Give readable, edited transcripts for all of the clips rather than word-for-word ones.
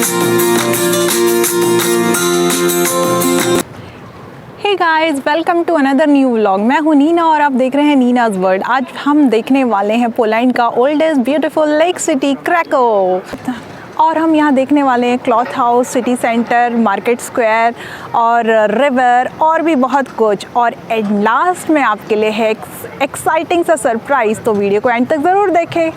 Hey guys, welcome to another new vlog. मैं हूँ नीना और आप देख रहे हैं नीनाज वर्ल्ड। आज हम देखने वाले हैं पोलैंड का ओल्डेस्ट ब्यूटीफुल लेक सिटी क्रैको। और हम यहाँ देखने वाले हैं cloth house, city centre, market square और रिवर और भी बहुत कुछ। और एट लास्ट में आपके लिए है एक्साइटिंग सा सरप्राइज़, तो वीडियो को एंड तक ज़रूर देखें।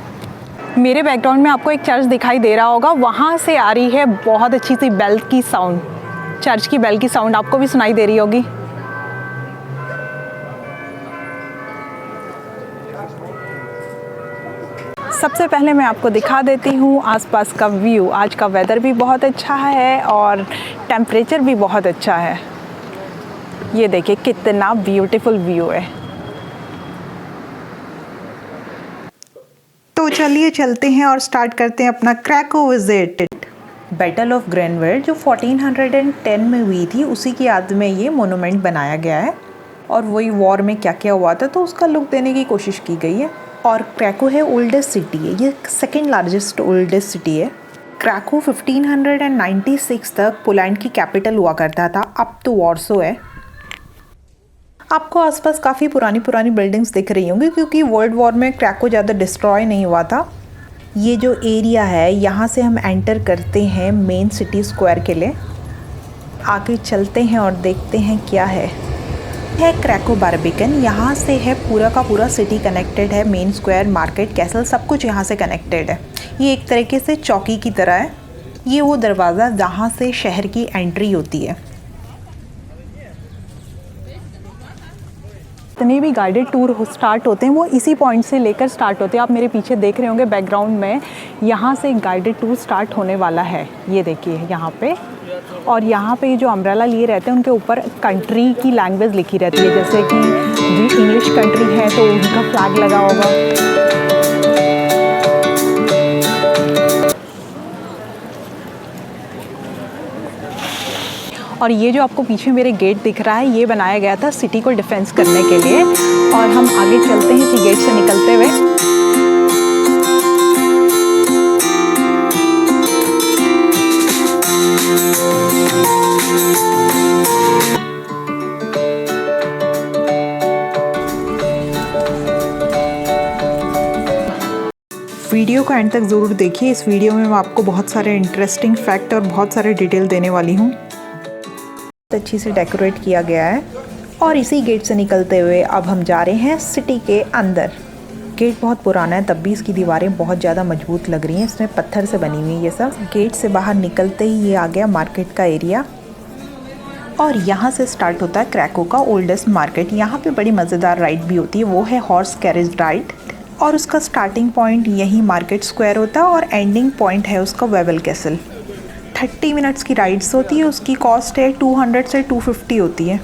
मेरे बैकग्राउंड में आपको एक चर्च दिखाई दे रहा होगा, वहाँ से आ रही है बहुत अच्छी सी बेल की साउंड। चर्च की बेल की साउंड आपको भी सुनाई दे रही होगी। सबसे पहले मैं आपको दिखा देती हूँ आसपास का व्यू। आज का वेदर भी बहुत अच्छा है और टेम्परेचर भी बहुत अच्छा है। ये देखिए कितना ब्यूटीफुल व्यू है। तो चलिए चलते हैं और स्टार्ट करते हैं अपना क्रैको विजिट। बैटल ऑफ ग्रेनवेल्ड जो 1410 में हुई थी, उसी की याद में ये मोनूमेंट बनाया गया है और वही वॉर में क्या क्या हुआ था तो उसका लुक देने की कोशिश की गई है। और क्रैको है ओल्डेस्ट सिटी है, ये सेकेंड लार्जेस्ट ओल्डेस्ट सिटी है। क्रैको 1596 तक पोलैंड की कैपिटल हुआ करता था, अब तो वॉर्सो है। आपको आसपास काफ़ी पुरानी पुरानी बिल्डिंग्स दिख रही होंगी क्योंकि वर्ल्ड वॉर में क्रैको ज़्यादा डिस्ट्रॉय नहीं हुआ था। ये जो एरिया है यहाँ से हम एंटर करते हैं मेन सिटी स्क्वायर के लिए। आगे चलते हैं और देखते हैं क्या है क्रैको बार्बिकन। यहाँ से है पूरा का पूरा सिटी कनेक्टेड है, मेन स्क्वायर, मार्केट, कैसल, सब कुछ यहाँ से कनेक्टेड है। ये एक तरीके से चौकी की तरह है। ये वो दरवाज़ा जहाँ से शहर की एंट्री होती है। जितने भी गाइडेड टूर स्टार्ट होते हैं वो इसी पॉइंट से लेकर स्टार्ट होते हैं। आप मेरे पीछे देख रहे होंगे बैकग्राउंड में, यहाँ से एक गाइडेड टूर स्टार्ट होने वाला है। ये देखिए यहाँ पे, और यहाँ पे जो अम्ब्रेला लिए रहते हैं उनके ऊपर कंट्री की लैंग्वेज लिखी रहती है, जैसे कि जी इंग्लिश कंट्री है तो उनका फ्लैग लगा होगा। और ये जो आपको पीछे मेरे गेट दिख रहा है, ये बनाया गया था सिटी को डिफेंस करने के लिए। और हम आगे चलते हैं इसी गेट से निकलते हुए। वीडियो को एंड तक ज़रूर देखिए। इस वीडियो में मैं आपको बहुत सारे इंटरेस्टिंग फैक्ट और बहुत सारे डिटेल देने वाली हूँ। अच्छी से डेकोरेट किया गया है। और इसी गेट से निकलते हुए अब हम जा रहे हैं सिटी के अंदर। गेट बहुत पुराना है, तब भी इसकी दीवारें बहुत ज़्यादा मजबूत लग रही हैं। इसमें पत्थर से बनी हुई है ये सब। गेट से बाहर निकलते ही ये आ गया मार्केट का एरिया और यहाँ से स्टार्ट होता है क्रैको का ओल्डेस्ट मार्केट। यहाँ पे बड़ी मज़ेदार राइड भी होती है, वो है हॉर्स कैरेज राइड। और उसका स्टार्टिंग पॉइंट यही मार्केट स्क्वायर होता है और एंडिंग पॉइंट है उसका वेवल कैसल। 30 मिनट्स की राइड्स होती है, उसकी कॉस्ट है 200 से 250 होती है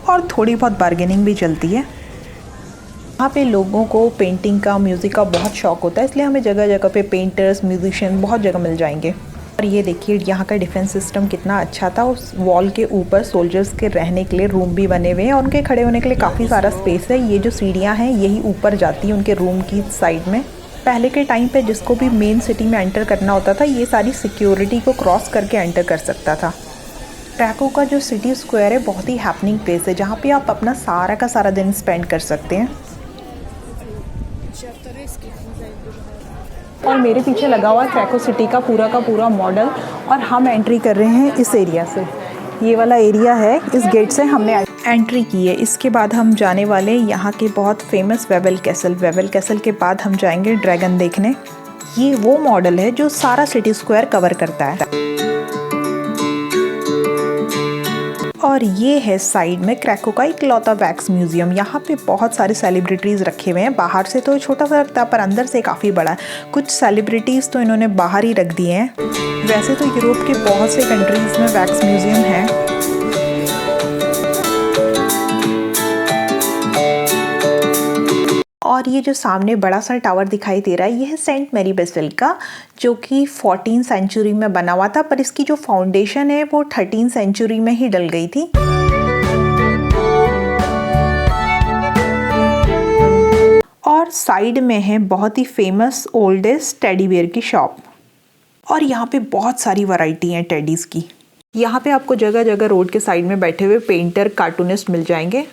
और थोड़ी बहुत बार्गेनिंग भी चलती है। यहाँ पे लोगों को पेंटिंग का, म्यूज़िक का बहुत शौक होता है, इसलिए हमें जगह जगह पे पेंटर्स, म्यूजिशियन बहुत जगह मिल जाएंगे। और ये देखिए यहाँ का डिफेंस सिस्टम कितना अच्छा था। उस वॉल के ऊपर सोल्जर्स के रहने के लिए रूम भी बने हुए हैं और उनके खड़े होने के लिए काफ़ी सारा स्पेस है। ये जो सीढ़ियाँ हैं यही ऊपर जाती हैं उनके रूम की साइड में। पहले के टाइम पे जिसको भी मेन सिटी में एंटर करना होता था, ये सारी सिक्योरिटी को क्रॉस करके एंटर कर सकता था। क्रैको का जो सिटी स्क्वायर है बहुत ही हैपनिंग प्लेस है, जहाँ पे आप अपना सारा का सारा दिन स्पेंड कर सकते हैं। और मेरे पीछे लगा हुआ है क्रैको सिटी का पूरा मॉडल और हम एंट्री कर रहे हैं इस एरिया से। ये वाला एरिया है, इस गेट से हमने एंट्री की है। इसके बाद हम जाने वाले यहाँ के बहुत famous Wavell castle. Wavell castle के बाद हम जाएंगे ड्रैगन देखने। ये वो मॉडल है जो सारा सिटी स्क्वायर कवर करता है। और ये है साइड में क्रैको का इकलौता वैक्स म्यूजियम। यहाँ पे बहुत सारे सेलिब्रिटीज़ रखे हुए हैं। बाहर से तो छोटा सा लगता है पर अंदर से काफ़ी बड़ा है। कुछ सेलिब्रिटीज़ तो इन्होंने बाहर ही रख दिए हैं। वैसे तो यूरोप के बहुत से कंट्रीज़ में वैक्स म्यूजियम है। और ये जो सामने बड़ा सा टावर दिखाई दे रहा है, ये है सेंट मैरी बेसिलिका, जो कि 14 सेंचुरी में बना हुआ था, पर इसकी जो फाउंडेशन है वो 13 सेंचुरी में ही डल गई थी। और साइड में है बहुत ही फेमस ओल्डेस्ट टेडी बियर की शॉप। और यहाँ पे बहुत सारी वैरायटी हैं टेडीज़ की। यहाँ पे आपको जगह जगह रोड के साइड में बैठे हुए पेंटर कार्टूनिस्ट मिल जाएंगे।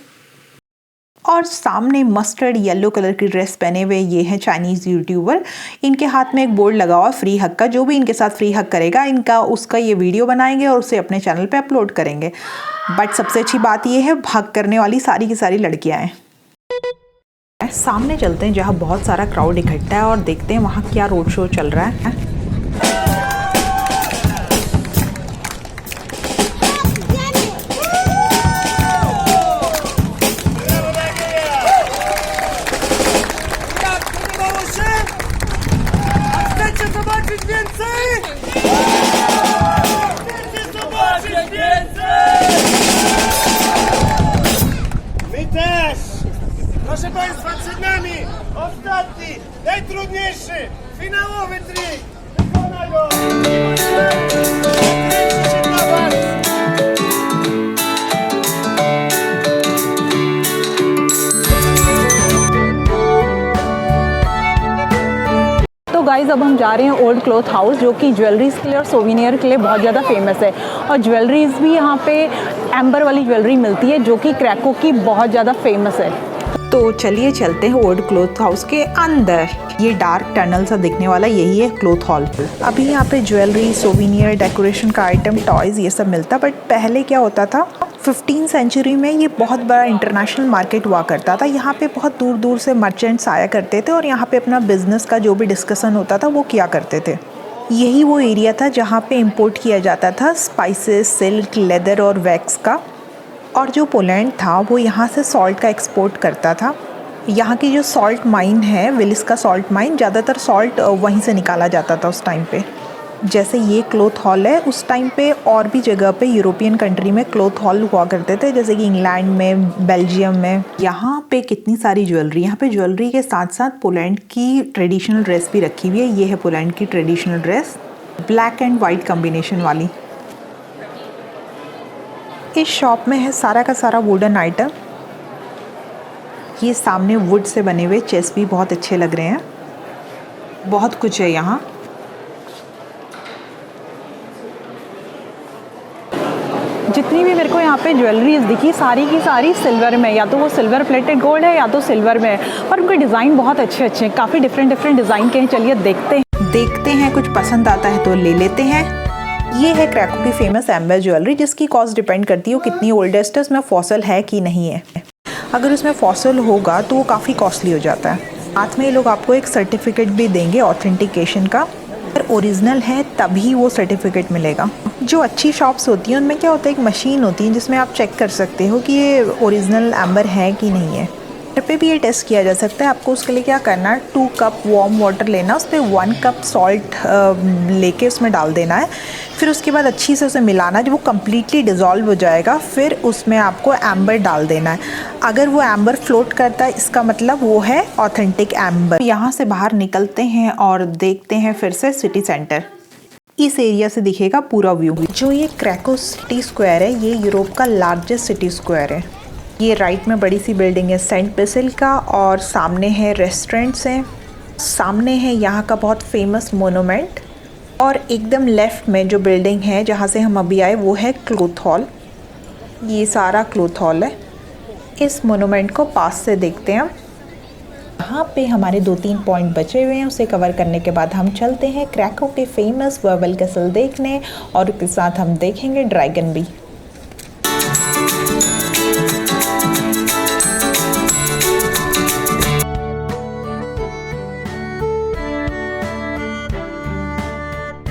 और सामने मस्टर्ड येलो कलर की ड्रेस पहने हुए ये हैं चाइनीज़ यूट्यूबर। इनके हाथ में एक बोर्ड लगा हुआ फ्री हग का, जो भी इनके साथ फ्री हग करेगा इनका उसका ये वीडियो बनाएंगे और उसे अपने चैनल पे अपलोड करेंगे। बट सबसे अच्छी बात ये है हग करने वाली सारी की सारी लड़कियां हैं। सामने चलते हैं जहाँ बहुत सारा क्राउड इकट्ठा है और देखते हैं वहाँ क्या रोड शो चल रहा है। Proszę Państwa, przed nami ostatni, najtrudniejszy, finałowy trik. Wykona go! Kręci się dla Was! तो गाइज़ अब हम जा रहे हैं ओल्ड क्लॉथ हाउस, जो कि ज्वेलरीज़ के लिए और सोविनियर के लिए बहुत ज़्यादा फेमस है। और ज्वेलरीज़ भी यहाँ पे एम्बर वाली ज्वेलरी मिलती है जो कि क्रैको की बहुत ज़्यादा फेमस है। तो चलिए चलते हैं ओल्ड क्लॉथ हाउस के अंदर। ये डार्क टनल सा दिखने वाला यही है क्लॉथ हॉल। अभी यहाँ पे ज्वेलरी, सोविनियर, डेकोरेशन का आइटम, टॉयज़ ये सब मिलता। बट पहले क्या होता था, 15वीं सेंचुरी में ये बहुत बड़ा इंटरनेशनल मार्केट हुआ करता था। यहाँ पे बहुत दूर दूर से मर्चेंट्स आया करते थे और यहाँ पे अपना बिजनेस का जो भी डिस्कशन होता था वो किया करते थे। यही वो एरिया था जहाँ पे इंपोर्ट किया जाता था स्पाइसेस, सिल्क, लेदर और वैक्स का। और जो पोलैंड था वो यहाँ से सॉल्ट का एक्सपोर्ट करता था। यहाँ की जो सॉल्ट माइन है, विलिस का सॉल्ट माइन, ज़्यादातर सॉल्ट वहीं से निकाला जाता था उस टाइम पे। जैसे ये क्लॉथ हॉल है, उस टाइम पे और भी जगह पे यूरोपियन कंट्री में क्लॉथ हॉल हुआ करते थे, जैसे कि इंग्लैंड में, बेल्जियम में। यहाँ पे कितनी सारी ज्वेलरी, यहाँ पे ज्वेलरी के साथ साथ पोलैंड की ट्रेडिशनल ड्रेस भी रखी हुई है। ये है पोलैंड की traditional dress, black and white combination वाली। इस शॉप में है सारा का सारा वुडन आइटम। ये सामने वुड से बने हुए चेस भी बहुत अच्छे लग रहे हैं। बहुत कुछ है यहाँ। जितनी भी मेरे को यहाँ पे ज्वेलरीज दिखी सारी की सारी सिल्वर में, या तो वो सिल्वर प्लेटेड गोल्ड है या तो सिल्वर में है। और उनके डिज़ाइन बहुत अच्छे अच्छे हैं, काफ़ी डिफरेंट डिज़ाइन के हैं। चलिए देखते हैं कुछ पसंद आता है तो ले लेते हैं। ये है क्रैको की फेमस एम्बर ज्वेलरी, जिसकी कॉस्ट डिपेंड करती है वो कितनी ओल्डेस्ट है, उसमें फॉसल है कि नहीं है। अगर उसमें फॉसल होगा तो वो काफ़ी कॉस्टली हो जाता है। साथ में ये लोग आपको एक सर्टिफिकेट भी देंगे ऑथेंटिकेशन का। अगर ओरिजिनल है तभी वो सर्टिफिकेट मिलेगा। जो अच्छी शॉप्स होती हैं उनमें क्या होता है, एक मशीन होती है जिसमें आप चेक कर सकते हो कि ये ओरिजिनल एम्बर है कि नहीं है। घर पे भी ये टेस्ट किया जा सकता है। आपको उसके लिए क्या करना है, 2 कप वार्म वाटर लेना, उस पर 1 कप सॉल्ट लेके उसमें डाल देना है। फिर उसके बाद अच्छी से उसे मिलाना, जब वो कम्प्लीटली डिज़ोल्व हो जाएगा फिर उसमें आपको एम्बर डाल देना है। अगर वो एम्बर फ्लोट करता है इसका मतलब वो है ऑथेंटिक एम्बर। यहाँ से बाहर निकलते हैं और देखते हैं फिर से सिटी सेंटर। इस एरिया से दिखेगा पूरा व्यू। जो ये क्रैको सिटी स्क्वायर है, ये यूरोप का लार्जेस्ट सिटी स्क्वायर है। ये राइट में बड़ी सी बिल्डिंग है सेंट बेसिल का, और सामने है रेस्टोरेंट्स हैं, सामने है यहाँ का बहुत फेमस मोनूमेंट, और एकदम लेफ़्ट में जो बिल्डिंग है जहाँ से हम अभी आए वो है क्लॉथ हॉल। ये सारा क्लॉथ हॉल है। इस मोनूमेंट को पास से देखते हैं। यहाँ पे हमारे 2-3 पॉइंट बचे हुए हैं, उसे कवर करने के बाद हम चलते हैं क्रैको के फेमस वर्बल कैसल देखने, और उसके साथ हम देखेंगे ड्रैगन भी।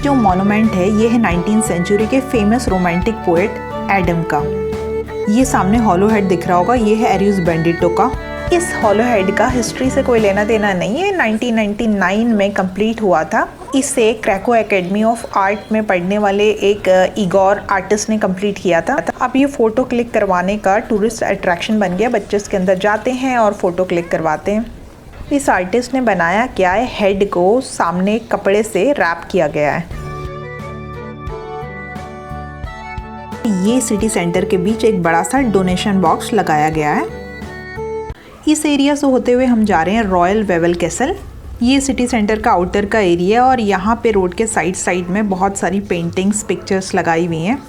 जो मॉन्यूमेंट है ये है 19वीं सेंचुरी के फेमस रोमांटिक पोएट एडम का। ये सामने हॉलो हेड दिख रहा होगा, ये है एरियस बेंडिटो का। इस हॉलो हेड का हिस्ट्री से कोई लेना देना नहीं है, 1999 में कंप्लीट हुआ था। इसे क्रैको एकेडमी ऑफ आर्ट में पढ़ने वाले एक इगोर आर्टिस्ट ने कंप्लीट किया था। अब ये फ़ोटो क्लिक करवाने का टूरिस्ट अट्रैक्शन बन गया। बच्चे इसके अंदर जाते हैं और फ़ोटो क्लिक करवाते हैं। इस आर्टिस्ट ने बनाया क्या है, हेड को सामने कपड़े से रैप किया गया है। ये सिटी सेंटर के बीच एक बड़ा सा डोनेशन बॉक्स लगाया गया है। इस एरिया से होते हुए हम जा रहे हैं रॉयल वेवल कैसल। ये सिटी सेंटर का आउटर का एरिया है और यहाँ पे रोड के साइड साइड में बहुत सारी पेंटिंग्स पिक्चर्स लगाई हुई हैं।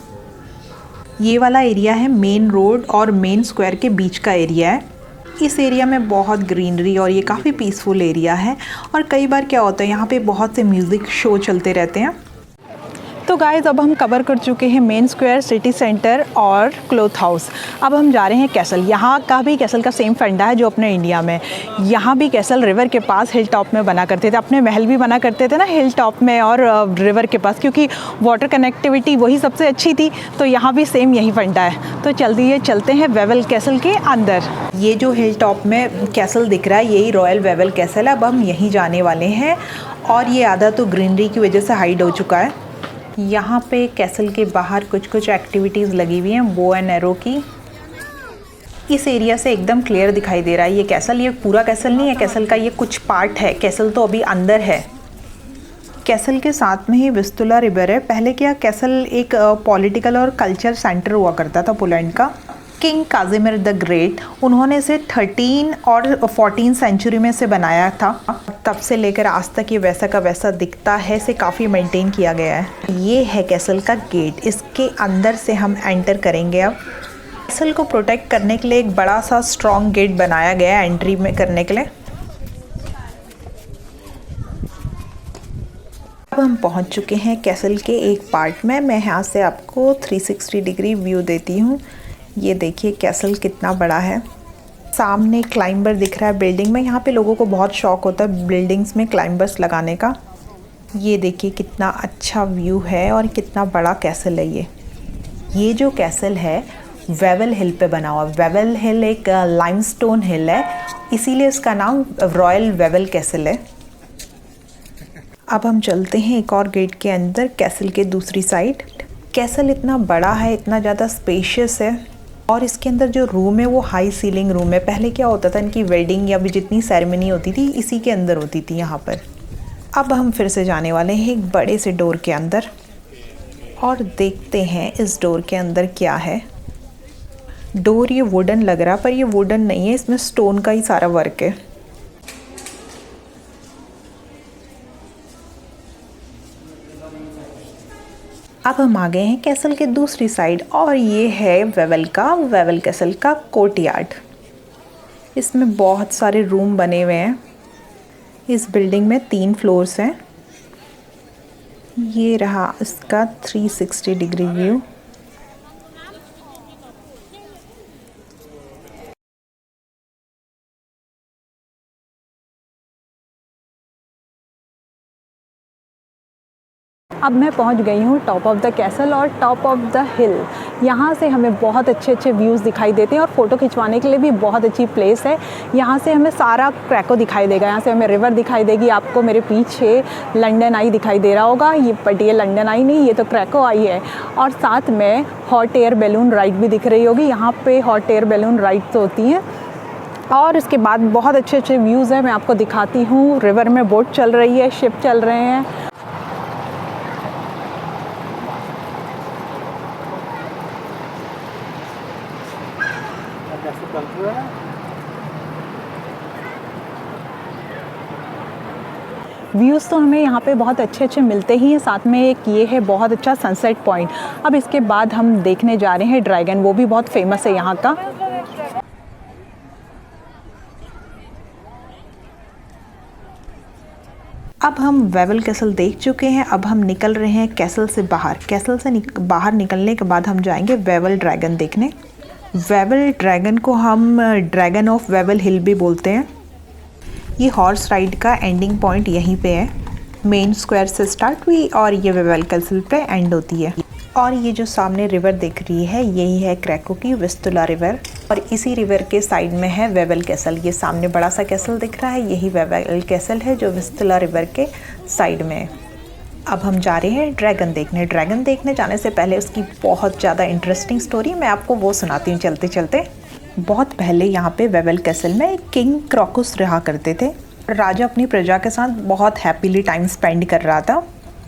ये वाला एरिया है मेन रोड और मेन स्क्वायर के बीच का एरिया है। इस एरिया में बहुत ग्रीनरी और ये काफ़ी पीसफुल एरिया है और कई बार क्या होता है यहाँ पे बहुत से म्यूज़िक शो चलते रहते हैं। तो गाइस अब हम कवर कर चुके हैं मेन स्क्वायर, सिटी सेंटर और क्लॉथ हाउस। अब हम जा रहे हैं कैसल। यहाँ का भी कैसल का सेम फंडा है जो अपने इंडिया में। यहाँ भी कैसल रिवर के पास हिल टॉप में बना करते थे, अपने महल भी बना करते थे ना हिल टॉप में और रिवर के पास, क्योंकि वाटर कनेक्टिविटी वही सबसे अच्छी थी। तो यहाँ भी सेम यही फंडा है। तो जल्दी चलते हैं वेवल कैसल के अंदर। ये जो हिल टॉप में कैसल दिख रहा है यही रॉयल वेवल कैसल है। अब हम यहीं जाने वाले हैं और ये आधा तो ग्रीनरी की वजह से हाइड हो चुका है। यहाँ पे कैसल के बाहर कुछ एक्टिविटीज़ लगी हुई हैं बो एंड एरो की। इस एरिया से एकदम क्लियर दिखाई दे रहा है ये कैसल। ये पूरा कैसल नहीं है, कैसल का ये कुछ पार्ट है। कैसल तो अभी अंदर है। कैसल के साथ में ही विस्तुला रिवर है। पहले क्या कैसल एक पॉलिटिकल और कल्चर सेंटर हुआ करता था पोलैंड का। किंग काजिमिर द ग्रेट, उन्होंने इसे 13 और 14 सेंचुरी में से बनाया था। तब से लेकर आज तक ये वैसा का वैसा दिखता है। इसे काफ़ी मेंटेन किया गया है। ये है कैसल का गेट। इसके अंदर से हम एंटर करेंगे। अब कैसल को प्रोटेक्ट करने के लिए एक बड़ा सा स्ट्रॉन्ग गेट बनाया गया है एंट्री में करने के लिए। अब हम पहुंच चुके हैं कैसल के एक पार्ट में। मैं यहाँ से आपको 360 डिग्री व्यू देती हूँ। ये देखिए कैसल कितना बड़ा है। सामने क्लाइंबर दिख रहा है बिल्डिंग में। यहाँ पे लोगों को बहुत शौक होता है बिल्डिंग्स में क्लाइंबर्स लगाने का। ये देखिए कितना अच्छा व्यू है और कितना बड़ा कैसल है ये जो कैसल है वेवल हिल पे बना हुआ। वेवल हिल एक लाइमस्टोन हिल है, इसीलिए इसका नाम रॉयल वेवल कैसल है। अब हम चलते हैं एक और गेट के अंदर कैसल के दूसरी साइड। कैसल इतना बड़ा है, इतना ज़्यादा स्पेशियस है और इसके अंदर जो रूम है वो हाई सीलिंग रूम है। पहले क्या होता था इनकी वेडिंग या भी जितनी सेरेमनी होती थी इसी के अंदर होती थी यहाँ पर। अब हम फिर से जाने वाले हैं एक बड़े से डोर के अंदर और देखते हैं इस डोर के अंदर क्या है। डोर ये वुडन लग रहा पर ये वुडन नहीं है, इसमें स्टोन का ही सारा वर्क है। अब हम आ गए हैं कैसल के दूसरी साइड और ये है वेवल कैसल का कोर्टयार्ड। इसमें बहुत सारे रूम बने हुए हैं। इस बिल्डिंग में 3 फ्लोर्स हैं। ये रहा इसका 360 डिग्री व्यू। अब मैं पहुंच गई हूँ टॉप ऑफ द कैसल और टॉप ऑफ द हिल। यहाँ से हमें बहुत अच्छे व्यूज़ दिखाई देते हैं और फ़ोटो खिंचवाने के लिए भी बहुत अच्छी प्लेस है। यहाँ से हमें सारा क्रैको दिखाई देगा। यहाँ से हमें रिवर दिखाई देगी। आपको मेरे पीछे लंदन आई दिखाई दे रहा होगा, ये बट ये लंदन आई नहीं, ये तो क्रैको आई है। और साथ में हॉट एयर बैलून राइड भी दिख रही होगी। यहाँ पर हॉट एयर बैलून राइड तो होती हैं और इसके बाद बहुत अच्छे व्यूज़ हैं। मैं आपको दिखाती हूँ। रिवर में बोट चल रही है, शिप चल रहे हैं। व्यूज़ तो हमें यहाँ पे बहुत अच्छे मिलते ही हैं। साथ में एक ये है बहुत अच्छा सनसेट पॉइंट। अब इसके बाद हम देखने जा रहे हैं ड्रैगन, वो भी बहुत फेमस है यहाँ का। अब हम वेवल कैसल देख चुके हैं। अब हम निकल रहे हैं कैसल से बाहर। कैसल से बाहर निकलने के बाद हम जाएंगे वेवल ड्रैगन देखने। वेवल ड्रैगन को हम ड्रैगन ऑफ वेवल हिल भी बोलते हैं। ये हॉर्स राइड का एंडिंग पॉइंट यहीं पे है। मेन स्क्वायर से स्टार्ट हुई और ये वेवल कैसल पे एंड होती है। और ये जो सामने रिवर दिख रही है यही है क्रैको की विस्तुला रिवर और इसी रिवर के साइड में है वेवल कैसल। ये सामने बड़ा सा कैसल दिख रहा है, यही वेवल कैसल है जो विस्तुला रिवर के साइड में है। अब हम जा रहे हैं ड्रैगन देखने। ड्रैगन देखने जाने से पहले उसकी बहुत ज़्यादा इंटरेस्टिंग स्टोरी मैं आपको वो सुनाती हूँ चलते चलते। बहुत पहले यहाँ पे वेवल कैसल में किंग क्रॉकस रहा करते थे। राजा अपनी प्रजा के साथ बहुत हैप्पीली टाइम स्पेंड कर रहा था।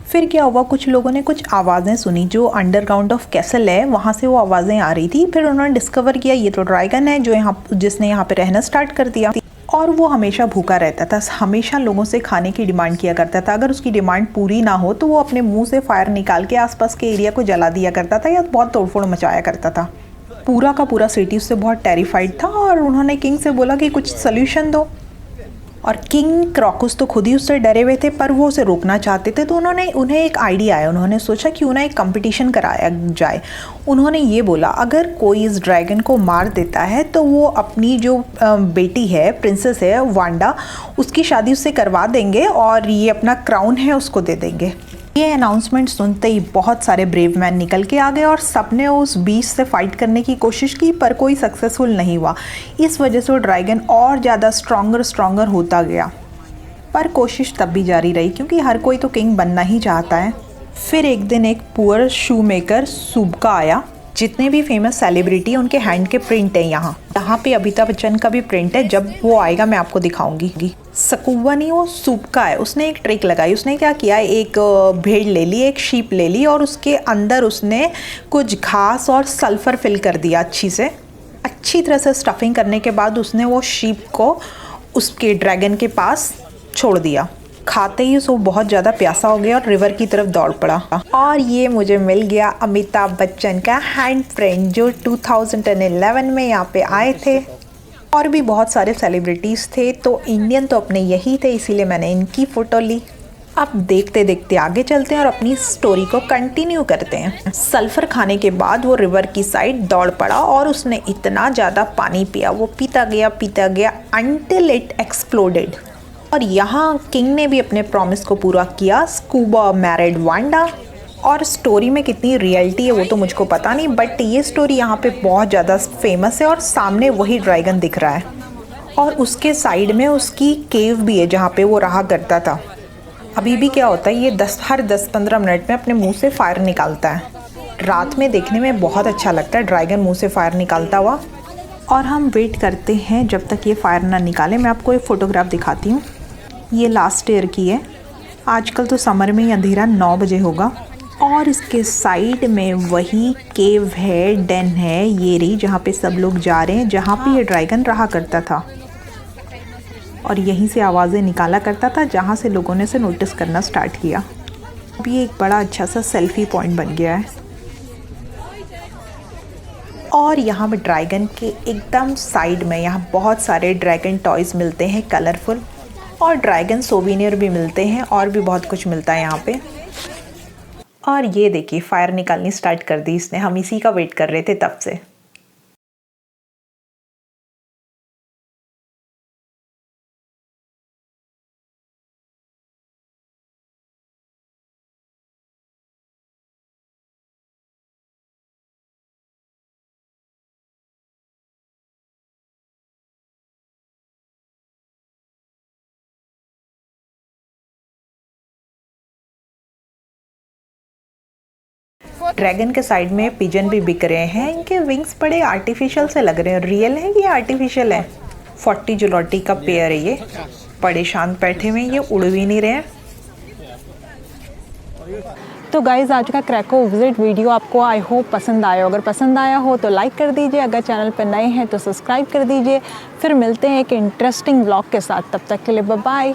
फिर क्या हुआ, कुछ लोगों ने कुछ आवाज़ें सुनी जो अंडरग्राउंड ऑफ कैसल है वहाँ से वो आवाज़ें आ रही थी। फिर उन्होंने डिस्कवर किया ये तो ड्रैगन है जो जिसने यहाँ पे रहना स्टार्ट कर दिया। और वो हमेशा भूखा रहता था, हमेशा लोगों से खाने की डिमांड किया करता था। अगर उसकी डिमांड पूरी ना हो तो वो अपने मुंह से फायर निकाल के आसपास के एरिया को जला दिया करता था या बहुत तोड़फोड़ मचाया करता था। पूरा का पूरा सिटी उससे बहुत टेरिफाइड था और उन्होंने किंग से बोला कि कुछ सोल्यूशन दो। और किंग क्रॉकस तो खुद ही उससे डरे हुए थे, पर वो उसे रोकना चाहते थे। तो उन्हें एक आइडिया आया। उन्होंने सोचा क्यों ना एक कंपटीशन कराया जाए। उन्होंने ये बोला अगर कोई इस ड्रैगन को मार देता है तो वो अपनी जो बेटी है, प्रिंसेस है वांडा, उसकी शादी उससे करवा देंगे और ये अपना क्राउन है उसको दे देंगे। ये अनाउंसमेंट सुनते ही बहुत सारे ब्रेव मैन निकल के आ गए और सबने उस बीस्ट से फाइट करने की कोशिश की, पर कोई सक्सेसफुल नहीं हुआ। इस वजह से वो ड्रैगन और ज़्यादा स्ट्रॉन्गर होता गया। पर कोशिश तब भी जारी रही क्योंकि हर कोई तो किंग बनना ही चाहता है। फिर एक दिन एक पुअर शू मेकर सुबका आया। जितने भी फेमस सेलिब्रिटी हैं उनके हैंड के प्रिंट है यहाँ पे अमिताभ बच्चन का भी प्रिंट है। जब वो आएगा मैं आपको दिखाऊंगी। सकुवा नहीं, वो सुबका है। उसने एक ट्रिक लगाई। उसने क्या किया, एक भेड़ ले ली, एक शीप ले ली और उसके अंदर उसने कुछ घास और सल्फर फिल कर दिया। अच्छी तरह से स्टफिंग करने के बाद उसने वो शीप को उसके ड्रैगन के पास छोड़ दिया। खाते ही वो बहुत ज़्यादा प्यासा हो गया और रिवर की तरफ दौड़ पड़ा। और ये मुझे मिल गया अमिताभ बच्चन का हैंड प्रिंट जो 2011 में यहाँ पे आए थे। और भी बहुत सारे सेलिब्रिटीज़ थे, तो इंडियन तो अपने यही थे, इसीलिए मैंने इनकी फ़ोटो ली। अब देखते देखते आगे चलते हैं और अपनी स्टोरी को कंटिन्यू करते हैं। सल्फर खाने के बाद वो रिवर की साइड दौड़ पड़ा और उसने इतना ज़्यादा पानी पिया, वो पीता गया अंटिल इट एक्सप्लोडेड। और यहाँ किंग ने भी अपने प्रॉमिस को पूरा किया। Scuba married Wanda. और स्टोरी में कितनी रियलिटी है वो तो मुझको पता नहीं, बट ये स्टोरी यहाँ पे बहुत ज़्यादा फेमस है। और सामने वही ड्रैगन दिख रहा है और उसके साइड में उसकी केव भी है जहाँ पे वो रहा करता था। अभी भी क्या होता है, ये हर 10-15 मिनट में अपने मुंह से फायर निकालता है। रात में देखने में बहुत अच्छा लगता है ड्रैगन मुंह से फायर निकालता हुआ। और हम वेट करते हैं जब तक ये फायर ना निकाले। मैं आपको एक फ़ोटोग्राफ दिखाती हूँ। ये लास्ट ईयर की है। आजकल तो समर में ही अंधेरा 9 बजे होगा। और इसके साइड में वही केव है, डेन है, ये रही जहाँ पे सब लोग जा रहे हैं, जहाँ पे ये ड्रैगन रहा करता था। और यहीं से आवाज़ें निकाला करता था जहाँ से लोगों ने इसे नोटिस करना स्टार्ट किया। अब ये एक बड़ा अच्छा सा सेल्फी पॉइंट बन गया है। और यहाँ पे ड्रैगन के एकदम साइड में यहाँ बहुत सारे ड्रैगन टॉयज़ मिलते हैं कलरफुल, और ड्रैगन सोविनियर भी मिलते हैं और भी बहुत कुछ मिलता है यहाँ पे। और ये देखिए फायर निकालनी स्टार्ट कर दी इसने। हम इसी का वेट कर रहे थे तब से। ड्रैगन के साइड में पिजन भी बिक रहे हैं। इनके विंग्स बड़े आर्टिफिशियल से लग रहे हैं। रियल है कि आर्टिफिशियल है? 40 जुलॉटी का पेयर है ये। बड़े शांत बैठे हुए, ये उड़ भी नहीं रहे हैं। तो गाइज़ आज का क्रैको विजिट वीडियो आपको आई होप पसंद आया। अगर पसंद आया हो तो लाइक कर दीजिए, अगर चैनल पर नए हैं तो सब्सक्राइब कर दीजिए। फिर मिलते हैं एक इंटरेस्टिंग व्लॉग के साथ। तब तक के लिए बाय बाय।